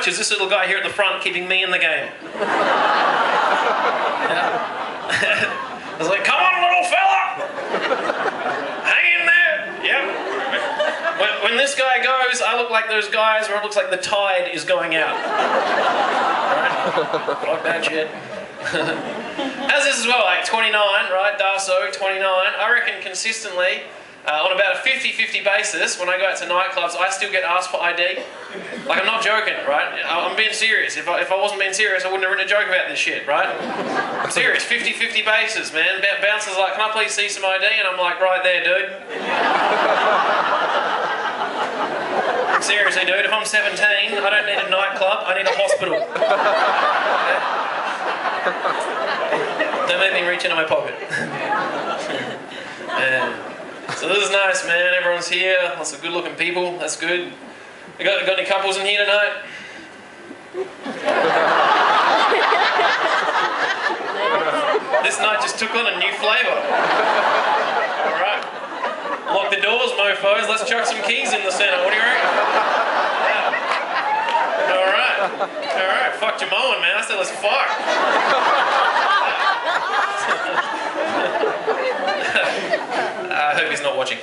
much as this little guy here at the front keeping me in the game. I was like, come on, little fella! Hang in there! Yep. When this guy goes, I look like those guys where it looks like the tide is going out. Right? Fuck that shit. How's this as well? Like 29, right? Darsow, 29. I reckon consistently, on about a 50-50 basis, when I go out to nightclubs, I still get asked for ID. Like, I'm not joking, right? I'm being serious. If I wasn't being serious, I wouldn't have written a joke about this shit, right? I'm serious, 50-50 basis, man. Bouncers like, can I please see some ID? And I'm like, right there, dude. Seriously, dude, if I'm 17, I don't need a nightclub, I need a hospital. Don't make me reach into my pocket. So this is nice, man. Everyone's here. Lots of good-looking people. That's good. We got any couples in here tonight? This night just took on a new flavour. All right. Lock the doors, mofos. Let's chuck some keys in the centre. What do you reckon? Yeah. All right. All right. Fuck your mowing, man. I said let's fuck. I hope he's not watching.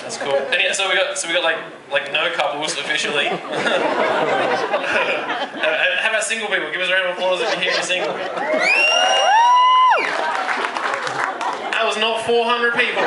That's cool. And yeah, so we got like no couples officially. How about single people? Give us a round of applause if you're here and single. That was not 400 people.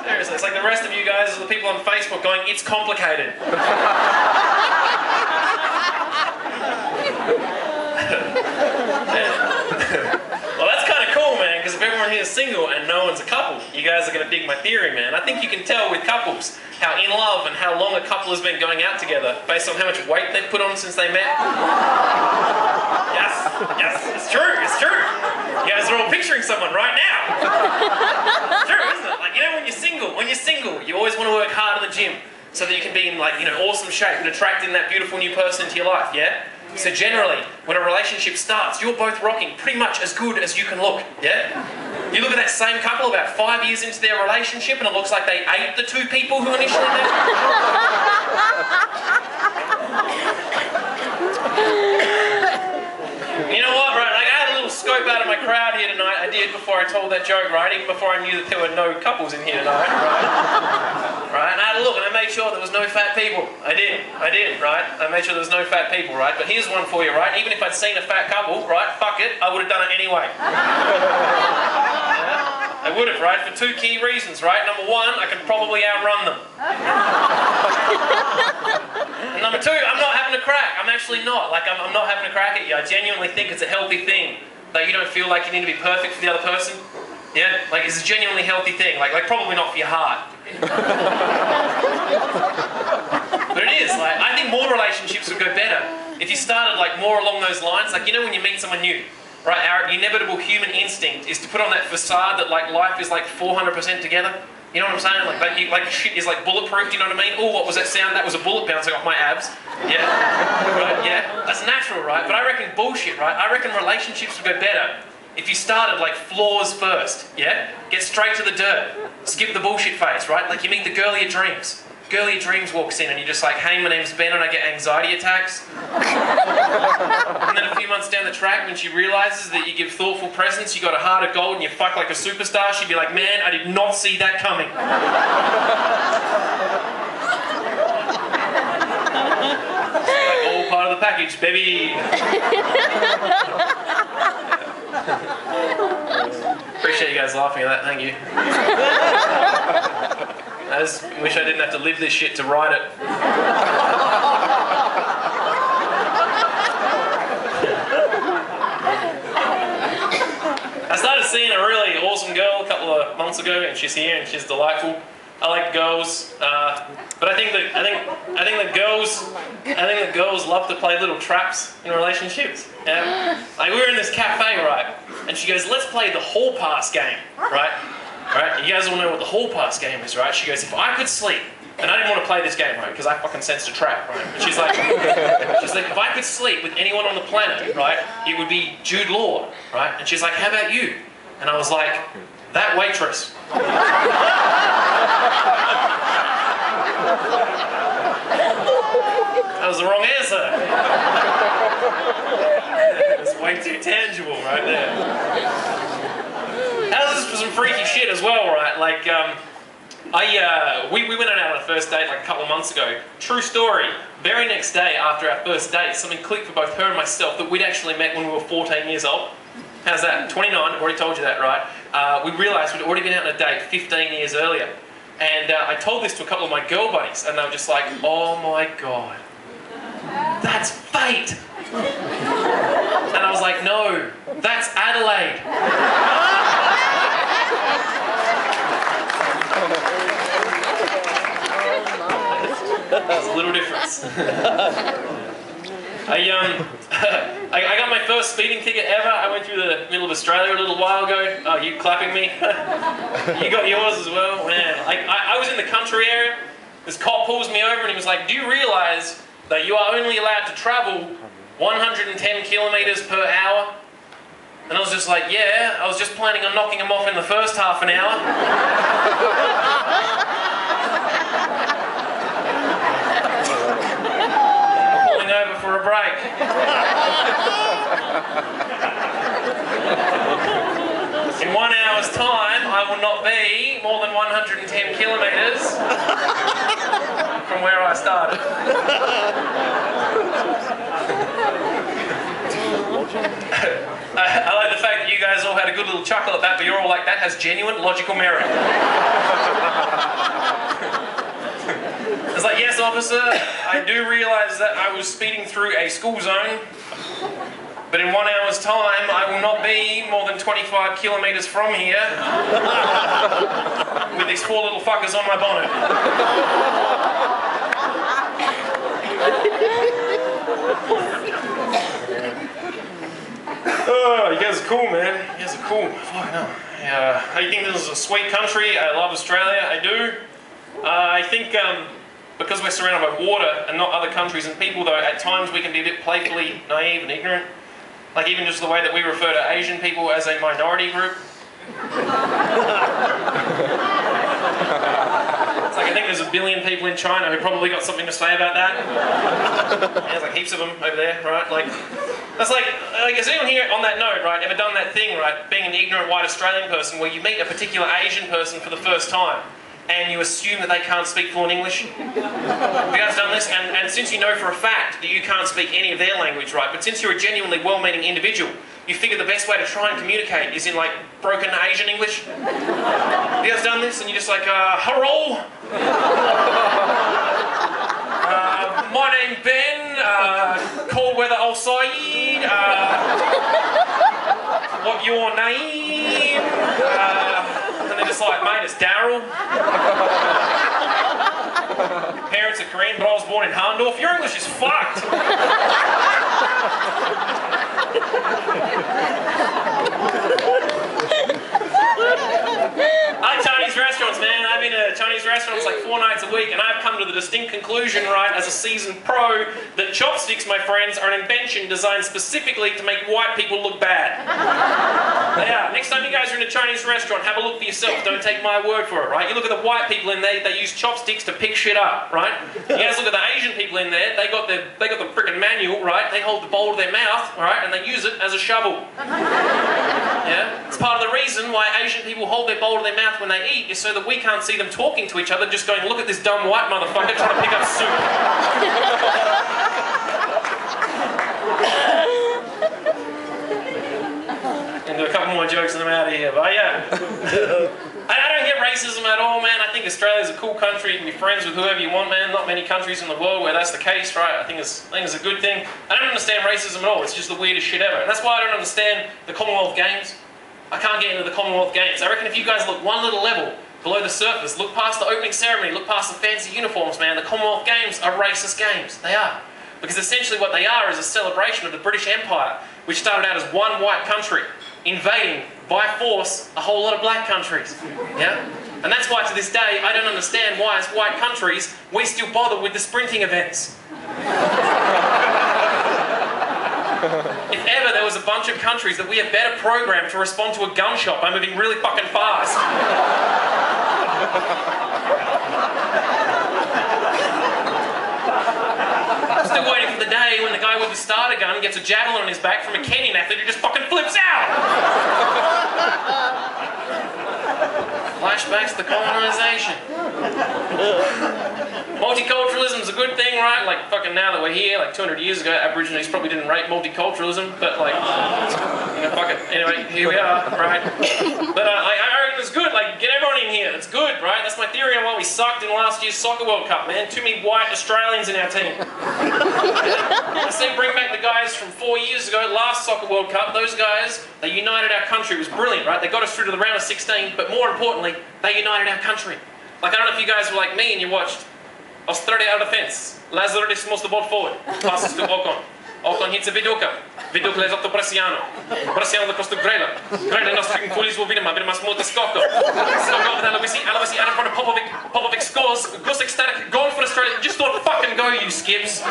Seriously, it's like the rest of you guys are the people on Facebook going, it's complicated. Well, that's kind of cool, man, because if everyone here is single and no one's a couple, you guys are going to dig my theory, man. I think you can tell with couples how in love and how long a couple has been going out together based on how much weight they've put on since they met. Yes, it's true, it's true. You guys are all picturing someone right now. It's true, isn't it? Like, you know, when you're single, you always want to work hard in the gym so that you can be in, like, you know, awesome shape and attracting that beautiful new person into your life, yeah? So generally, when a relationship starts, you're both rocking pretty much as good as you can look, yeah? You look at that same couple about 5 years into their relationship and it looks like they ate the two people who initially met. You know what, right? Like, I had a little scope out of my crowd here tonight. I did before I told that joke, right? Even before I knew that there were no couples in here tonight, right? Right? And I had a look and I made sure there was no fat people. I did, right? I made sure there was no fat people, right? But here's one for you, right? Even if I'd seen a fat couple, right? Fuck it, I would have done it anyway. Yeah? I would have, right? For two key reasons, right? Number one, I could probably outrun them. And number two, I'm not having a crack. I'm actually not. Like, I'm not having a crack at you. I genuinely think it's a healthy thing that you don't feel like you need to be perfect for the other person. Yeah? Like, it's a genuinely healthy thing. Like probably not for your heart. But it is. Like, I think more relationships would go better if you started, like, more along those lines. Like, you know when you meet someone new, right? Our inevitable human instinct is to put on that facade that, like, life is, like, 400% together. You know what I'm saying? Like shit is like bulletproof, do you know what I mean? Oh, what was that sound? That was a bullet bouncing off my abs. Yeah? Right? Yeah? That's natural, right? But I reckon bullshit, right? I reckon relationships would go better if you started like flaws first, yeah? Get straight to the dirt. Skip the bullshit phase, right? Like you meet the girl of your dreams. Girl of your dreams walks in and you're just like, hey, my name's Ben and I get anxiety attacks. And then a few months down the track, when she realises that you give thoughtful presents, you got a heart of gold and you fuck like a superstar, she'd be like, man, I did not see that coming. Like, all part of the package, baby. Appreciate you guys laughing at that, thank you. I just wish I didn't have to live this shit to write it. I started seeing a really awesome girl a couple of months ago, and she's here, and she's delightful. I like girls, but I think that girls love to play little traps in relationships. Yeah? Like we were in this cafe, right? And she goes, "Let's play the hall pass game, right?" Right? You guys all know what the hall pass game is, right? She goes, if I could sleep, and I didn't want to play this game, right? Because I fucking sensed a trap, right? But she's like, if I could sleep with anyone on the planet, right, it would be Jude Law, right? And she's like, how about you? And I was like, that waitress. That was the wrong answer. It's way too tangible right there. That was just some freaky shit as well, right? Like, we went out on a first date like a couple of months ago. True story. Very next day after our first date, something clicked for both her and myself that we'd actually met when we were 14 years old. How's that? 29, I've already told you that, right? We realised we'd already been out on a date 15 years earlier. And I told this to a couple of my girl buddies, and they were just like, oh my God, that's fate. And I was like, no, that's Adelaide. There's a little difference. I got my first speeding ticket ever. I went through the middle of Australia a little while ago. Oh, you clapping me? You got yours as well? Man, I was in the country area. This cop pulls me over and he was like, do you realise that you are only allowed to travel 110 kilometres per hour? And I was just like, yeah, I was just planning on knocking him off in the first half an hour. Over for a break. In 1 hour's time, I will not be more than 110 kilometres from where I started. I like the fact that you guys all had a good little chuckle at that, but you're all like, that has genuine logical merit. It's like, yes, officer, I do realise that I was speeding through a school zone, but in 1 hour's time, I will not be more than 25 kilometres from here with these four little fuckers on my bonnet. Oh, you guys are cool, man. You guys are cool. Fuck no. I think this is a sweet country. I love Australia. I do. I think because we're surrounded by water and not other countries and people, though, at times we can be a bit playfully naive and ignorant. Like even just the way that we refer to Asian people as a minority group. It's like I think there's a billion people in China who probably got something to say about that. Yeah, there's like heaps of them over there, right? Like, that's like, has anyone here on that note, right, ever done that thing, right, being an ignorant white Australian person where you meet a particular Asian person for the first time and you assume that they can't speak fluent English? Have you guys done this? And since you know for a fact that you can't speak any of their language, right, but since you're a genuinely well-meaning individual, you figure the best way to try and communicate is in like broken Asian English. Have you guys done this? And you're just like, hello? My name's Ben, cold weather outside, what your name? And they're just like, mate, it's Daryl. Your parents are Korean, but I was born in Harndorf. Your English is fucked. I like Chinese restaurants, man. I've been to Chinese restaurants like 4 nights a week, and I've come to the distinct conclusion, right, as a seasoned pro, that chopsticks, my friends, are an invention designed specifically to make white people look bad. Yeah, next time you guys are in a Chinese restaurant, have a look for yourself. Don't take my word for it, right? You look at the white people in there, they use chopsticks to pick shit up, right? You guys look at the Asian people in there, they got the frickin' manual, right? They hold the bowl to their mouth, right, and they use it as a shovel. Yeah? It's part of the reason why Asian people hold their bowl to their mouth when they eat is so that we can't see them talking to each other, just going, look at this dumb white motherfucker trying to pick up soup. And do a couple more jokes and I'm out of here, but yeah. I don't get racism at all, man. I think Australia's a cool country. You can be friends with whoever you want, man. Not many countries in the world where that's the case, right? I think it's a good thing. I don't understand racism at all. It's just the weirdest shit ever. And that's why I don't understand the Commonwealth Games. I can't get into the Commonwealth Games. I reckon if you guys look one little level below the surface, look past the opening ceremony, look past the fancy uniforms, man, the Commonwealth Games are racist games. They are. Because essentially what they are is a celebration of the British Empire, which started out as one white country, invading by force a whole lot of black countries. Yeah? And that's why to this day I don't understand why as white countries we still bother with the sprinting events. If ever there was a bunch of countries that we have better programmed to respond to a gun shot by moving really fucking fast. Still waiting for the day when the guy with the starter gun gets a javelin on his back from a Kenyan athlete who just fucking flips out. Flashbacks to colonisation. Multiculturalism's a good thing, right? Like, fucking now that we're here, like 200 years ago, Aborigines probably didn't rate multiculturalism, but like, you know, fuck it. Anyway, here we are, right? But I reckon it's good, like, get everyone in here. It's good, right? That's my theory on why we sucked in last year's Soccer World Cup, man. Too many white Australians in our team. I say bring back the guys from 4 years ago, last Soccer World Cup. Those guys, they united our country. It was brilliant, right? They got us through to the round of 16, but more importantly, they united our country. Like, I don't know if you guys were like me and you watched Australia out of defence. Lazarus moves the ball forward. Passes to Ocon. Ocon hits a Viduka. Viduka lays up to Bresciano. Bresciano across to Grela. Grela nas freaking coolies will beat him. Birmas more to Skoko. Skoko with Aloisi. Aloisi out in front of Popovic. Popovic scores. Gusek static. Goal for Australia. Just thought, fucking go, you skips.